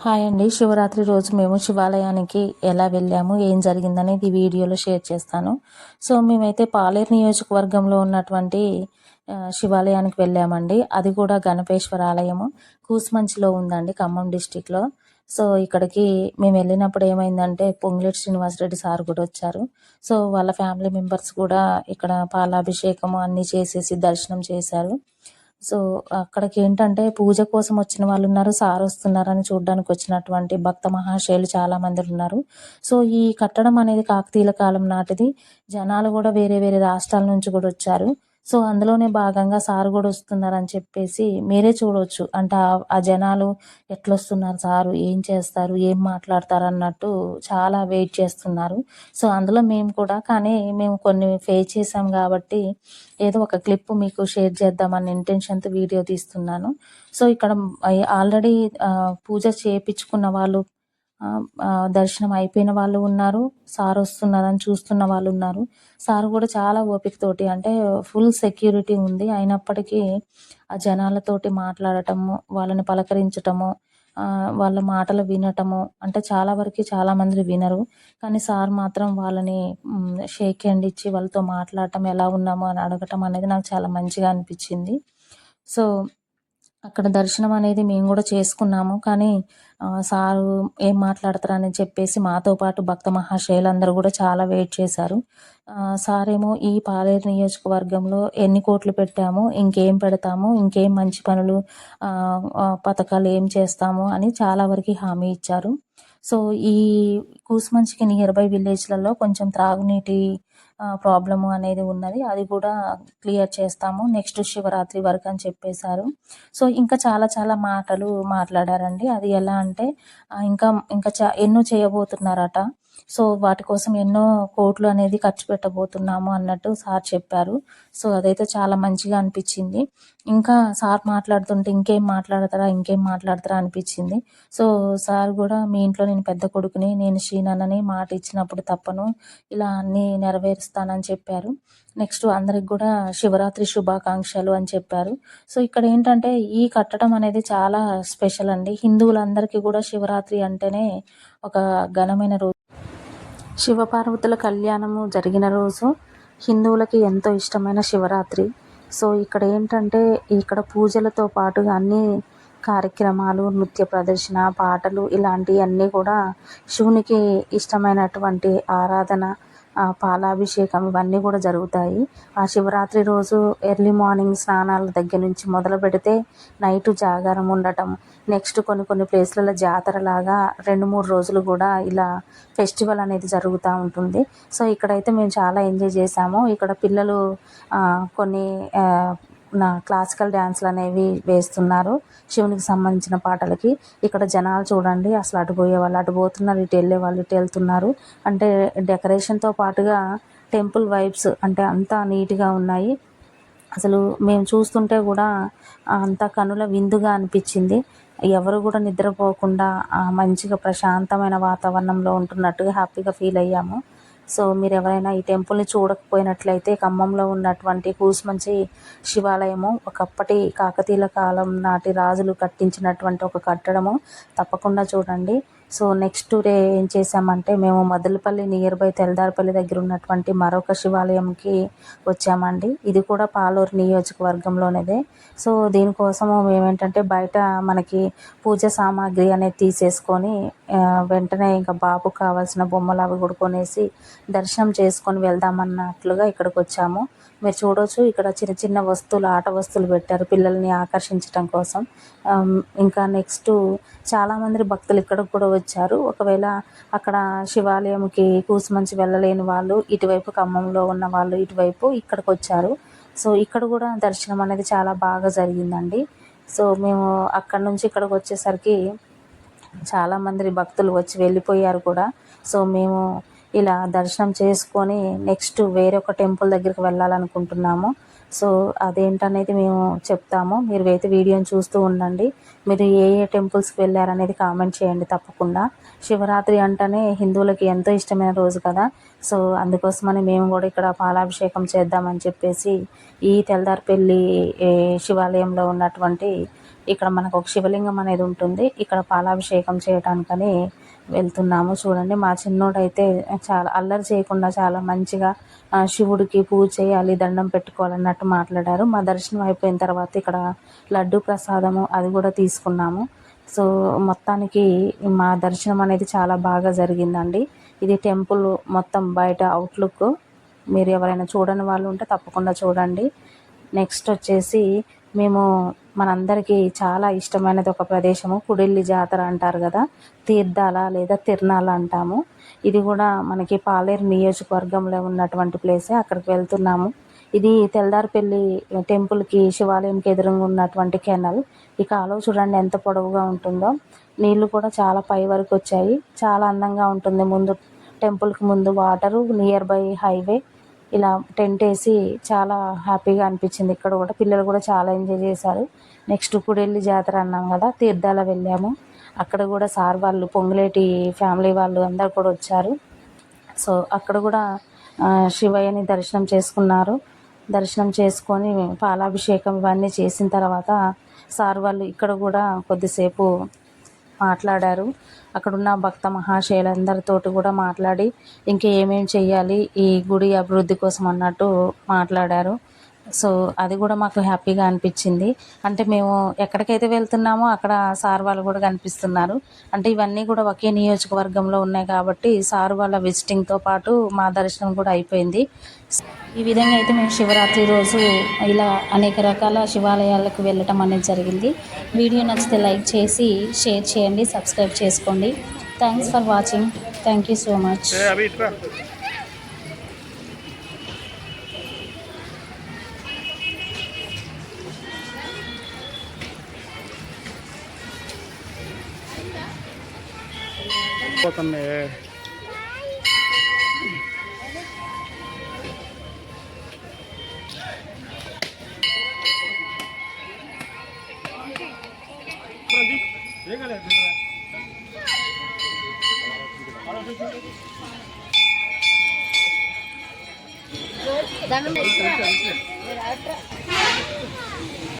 Hi అండి. శివరాత్రి రోజు మేము శివాలయానికి ఎలా వెళ్ళాము, ఏం జరిగిందనేది ఈ వీడియోలో షేర్ చేస్తాను. సో, మేమైతే పాలేరు నియోజకవర్గంలో ఉన్నటువంటి శివాలయానికి వెళ్ళామండి. అది కూడా గణపేశ్వర ఆలయము. కూసుమంచిలో ఉందండి, ఖమ్మం డిస్టిక్‌లో. సో, ఇక్కడికి మేము వెళ్ళినప్పుడు ఏమైందంటే పొంగులేటి శ్రీనివాసరెడ్డి సార్ కూడా వచ్చారు. సో, వాళ్ళ ఫ్యామిలీ మెంబర్స్ కూడా ఇక్కడ పాలాభిషేకము అన్నీ చేసేసి దర్శనం చేశారు. సో, అక్కడికేంటంటే పూజ కోసం వచ్చిన వాళ్ళున్నారు, సారొస్తున్నారని చూడ్డానికి వచ్చినటువంటి భక్త మహాశయులు చాలామందున్నారు. సో, ఈ కట్టడం అనేది కాకతీయుల కాలం నాటిది. జనాలు గూడా వేరే వేరే రాష్ట్రాల నుంచి గూడొచ్చారు. సో, అందులోనే భాగంగా సారు గూడా వస్తున్నారని చెప్పేసి మీరే చూడొచ్చు. అంటే ఆ జనాలు ఎట్లొస్తున్నారు సారు, ఏం చేస్తారు, ఏం మాట్లాడతారన్నట్టు చాలా వెయిట్ చేస్తున్నారు. సో, అందులో మేము కూడా కానీ మేము కొన్ని ఫేస్ చేసాం గాబట్టి ఏదో ఒక క్లిప్ మీకు షేర్ చేద్దామన్న ఇంటెన్షన్‌తో వీడియో తీస్తున్నాను. సో, ఇక్కడ ఆల్రెడీ పూజ చేపిచ్చుకున్న వాళ్ళు, దర్శనం అయిపోయిన వాళ్ళు ఉన్నారు. సారొస్తున్నారని చూస్తున్న వాళ్ళున్నారు. సార్ కూడా చాలా ఓపికతోటి అంటే ఫుల్ సెక్యూరిటీ ఉంది. అయినప్పటికీ ఆ జనాలతోటి మాట్లాడటము, వాళ్ళని పలకరించటము, వాళ్ళ మాటలు వినటము అంటే చాలా వరకి చాలామంది వినరు. కానీ సార్ మాత్రం వాళ్ళని షేక్ హ్యాండ్ ఇచ్చి వాళ్ళతో మాట్లాడటం, ఎలా ఉన్నాము అని అడగటం అనేది నాకు చాలా మంచిగా అనిపిచ్చింది. సో, అక్కడ దర్శనం అనేది మేము గూడా చేసుకున్నాము. కానీ సారు ఏం మాట్లాడతారని చెప్పేసి మాతో పాటు భక్త మహాశయులందరూ గూడా చాలా వెయిట్ చేశారు. సారేమో ఈ పాలేరు నియోజకవర్గంలో ఎన్ని కోట్లు పెట్టాము, ఇంకేం పెడతాము, ఇంకేం మంచి పనులు పథకాలు ఏం చేస్తాము అని చాలా వరకి హామీ ఇచ్చారు. సో, ఈ కూసుమంచికి నియర్ బై విలేజ్‌లలో కొంచెం త్రాగునీటి ప్రాబ్లము అనేది ఉన్నది. అది కూడా క్లియర్ చేస్తాము నెక్స్ట్ శివరాత్రి వరకని చెప్పేశారు. సో, ఇంకా చాలా చాలా మాటలు మాట్లాడారండి. అది ఎలా అంటే ఇంకా ఇంకా ఎన్నో చేయబోతున్నారట. సో, వాటి కోసం ఎన్నో కోట్లు అనేది ఖర్చు పెట్టబోతున్నాము అన్నట్టు సార్ చెప్పారు. సో, అదైతే చాలా మంచిగా అనిపిచ్చింది. ఇంకా సార్ మాట్లాడుతుంటే ఇంకేం మాట్లాడతారా, ఇంకేం మాట్లాడతారా అనిపిచ్చింది. సో, సార్ గూడా మీ ఇంట్లో నేను పెద్ద కొడుకుని, నేను శ్రీనన్నని మాట ఇచ్చినప్పుడు తప్పను, ఇలా అన్నీ నెరవేరుస్తానని చెప్పారు. నెక్స్ట్ అందరికి గూడా శివరాత్రి శుభాకాంక్షలు అని చెప్పారు. సో, ఇక్కడేంటంటే ఈ కట్టడం అనేది చాలా స్పెషల్ అండి. హిందువులందరికీ గూడా శివరాత్రి అంటేనే ఒక ఘనమైన రోజు. శివపార్వతుల కళ్యాణము జరిగిన రోజు హిందువులకి ఎంతో ఇష్టమైన శివరాత్రి. సో, ఇక్కడ ఏంటంటే ఇక్కడ పూజలతో పాటుగా అన్ని కార్యక్రమాలు, నృత్య ప్రదర్శన, పాటలు ఇలాంటియన్నీ కూడా శివునికి ఇష్టమైనటువంటి ఆరాధన, పాలాభిషేకం ఇవన్నీ కూడా జరుగుతాయి. ఆ శివరాత్రి రోజు ఎర్లీ మార్నింగ్ స్నానాల దగ్గర నుంచి మొదలుపెడితే నైటు జాగారం ఉండటం, నెక్స్ట్ కొన్ని కొన్ని ప్లేస్‌లలో జాతరలాగా 2, 3 రోజులు కూడా ఇలా ఫెస్టివల్ అనేది జరుగుతూ ఉంటుంది. సో, ఇక్కడైతే మేము చాలా ఎంజాయ్ చేశాము. ఇక్కడ పిల్లలు కొన్ని క్లాసికల్ డ్యాన్స్‌లనేవి వేస్తున్నారు శివునికి సంబంధించిన పాటలకి. ఇక్కడ జనాలు చూడండి, అసలు అటు పోయేవాళ్ళు అటు పోతున్నారు, ఇటు వెళ్ళేవాళ్ళు ఇటు వెళ్తున్నారు. అంటే డెకరేషన్‌తో పాటుగా టెంపుల్ వైబ్స్ అంటే అంతా నీట్‌గా ఉన్నాయి. అసలు మేము చూస్తుంటే కూడా అంతా కనుల విందుగా అనిపిచ్చింది. ఎవరు కూడా నిద్రపోకుండా మంచిగా ప్రశాంతమైన వాతావరణంలో ఉంటున్నట్టుగా హ్యాపీగా ఫీల్ అయ్యాము. సో, మీరెవరైనా ఈ టెంపుల్‌ని చూడకపోయినట్లయితే ఖమ్మంలో ఉన్నటువంటి కూసుమంచి శివాలయము ఒకప్పటి కాకతీయుల కాలం నాటి రాజులు కట్టించినటువంటి ఒక కట్టడము. తప్పకుండా చూడండి. సో, నెక్స్ట్ డే ఏం చేశామంటే మేము మదనపల్లి నియర్ బై తెల్దారపల్లి దగ్గర ఉన్నటువంటి మరొక శివాలయంకి వచ్చామండి. ఇది కూడా పాలూరు నియోజకవర్గంలోనిదే. సో, దీనికోసము మేమేంటంటే బయట మనకి పూజ సామాగ్రి అనేది తీసేసుకొని వెంటనే ఇంకా బాబుకి కావాల్సిన బొమ్మలు అవి కూడా కొనేసి దర్శనం చేసుకొని వెళ్దామన్నట్లుగా ఇక్కడికొచ్చాము. మీరు చూడొచ్చు, ఇక్కడ చిన్న చిన్న వస్తువులు, ఆట వస్తువులు పెట్టారు పిల్లల్ని ఆకర్షించటం కోసం. ఇంకా నెక్స్ట్ చాలామంది భక్తులు ఇక్కడికి కూడా వచ్చారు. ఒకవేళ అక్కడ శివాలయంకి కూసుమంచి వెళ్ళలేని వాళ్ళు ఇటువైపు ఖమ్మంలో ఉన్న వాళ్ళు ఇటువైపు ఇక్కడికొచ్చారు. సో, ఇక్కడ కూడా దర్శనం అనేది చాలా బాగా జరిగిందండి. సో, మేము అక్కడి నుంచి ఇక్కడికి వచ్చేసరికి చాలామంది భక్తులు వచ్చి వెళ్ళిపోయారు కూడా. సో, మేము ఇలా దర్శనం చేసుకొని నెక్స్ట్ వేరొక టెంపుల్ దగ్గరికి వెళ్ళాలనుకుంటున్నాము. సో, అదేంటనేది మేము చెప్తాము. మీరు అయితే వీడియోని చూస్తూ ఉండండి. మీరు ఏ ఏ టెంపుల్స్‌కి వెళ్లారనేది కామెంట్ చేయండి తప్పకుండా. శివరాత్రి అంటేనే హిందువులకి ఎంతో ఇష్టమైన రోజు కదా. సో, అందుకోసమని మేము కూడా ఇక్కడ పాలాభిషేకం చేద్దామని చెప్పేసి ఈ తెల్దారపల్లి శివాలయంలో ఉన్నటువంటి ఇక్కడ మనకు ఒక శివలింగం అనేది ఉంటుంది. ఇక్కడ పాలాభిషేకం చేయడానికని వెళ్తున్నాము. చూడండి మా చిన్నోడైతే చాలా అల్లరి చేయకుండా చాలా మంచిగా శివుడికి పూజ చేయాలి, దండం పెట్టుకోవాలన్నట్టు మాట్లాడారు. మా దర్శనం అయిపోయిన తర్వాత ఇక్కడ లడ్డు ప్రసాదము అది కూడా తీసుకున్నాము. సో మొత్తానికి మా దర్శనం అనేది చాలా బాగా జరిగిందండి. ఇది టెంపుల్ మొత్తం బయట అవుట్లుక్. మీరు ఎవరైనా చూడని వాళ్ళు ఉంటే తప్పకుండా చూడండి. నెక్స్ట్ వచ్చేసి మేము మనందరికీ చాలా ఇష్టమైనది ఒక ప్రదేశము కుడిల్లి జాతర అంటారు కదా, తీర్థాల లేదా తిర్నాల అంటాము. ఇది కూడా మనకి పాలేరు నియోజకవర్గంలో ఉన్నటువంటి ప్లేసే. అక్కడికి వెళ్తున్నాము. ఇది తెల్దారిపల్లి టెంపుల్కి శివాలయంకి ఎదురుగా ఉన్నటువంటి కెనాల్. ఈ కాలువ చూడండి ఎంత పొడవుగా ఉంటుందో. నీళ్లు కూడా చాలా పై వరకు వచ్చాయి. చాలా అందంగా ఉంటుంది. ముందు టెంపుల్కి ముందు వాటరు, నియర్ బై హైవే. ఇలా టెంట్ వేసి చాలా హ్యాపీగా అనిపించింది. ఇక్కడ కూడా పిల్లలు కూడా చాలా ఎంజాయ్ చేశారు. నెక్స్ట్ కుడెల్లి జాతర అన్నాం కదా, తీర్థాల వెళ్ళాము. అక్కడ కూడా సార్ వాళ్ళు పొంగులేటి ఫ్యామిలీ వాళ్ళు అందరు కూడా వచ్చారు. సో అక్కడ కూడా శివయ్యని దర్శనం చేసుకున్నారు. దర్శనం చేసుకొని పాలాభిషేకం ఇవన్నీ చేసిన తర్వాత సార్ వాళ్ళు ఇక్కడ కూడా కొద్దిసేపు మాట్లాడారు. అక్కడున్న భక్త మహాశయులందరితోటి కూడా మాట్లాడి ఇంకా ఏమేమి చెయ్యాలి ఈ గుడి అభివృద్ధి కోసం అన్నట్టు మాట్లాడారు. సో అది కూడా మాకు హ్యాపీగా అనిపించింది. అంటే మేము ఎక్కడికైతే వెళ్తున్నామో అక్కడ సార్ వాళ్ళు కూడా కనిపిస్తున్నారు. అంటే ఇవన్నీ కూడా ఒకే నియోజకవర్గంలో ఉన్నాయి కాబట్టి సార్ వాళ్ళ విజిటింగ్తో పాటు మా దర్శనం కూడా అయిపోయింది. ఈ విధంగా అయితే మేము శివరాత్రి రోజు ఇలా అనేక రకాల శివాలయాలకు వెళ్ళటం అనేది జరిగింది. వీడియో నచ్చితే లైక్ చేసి షేర్ చేయండి, సబ్స్క్రైబ్ చేసుకోండి. Thanks for watching. Thank you so much. దండం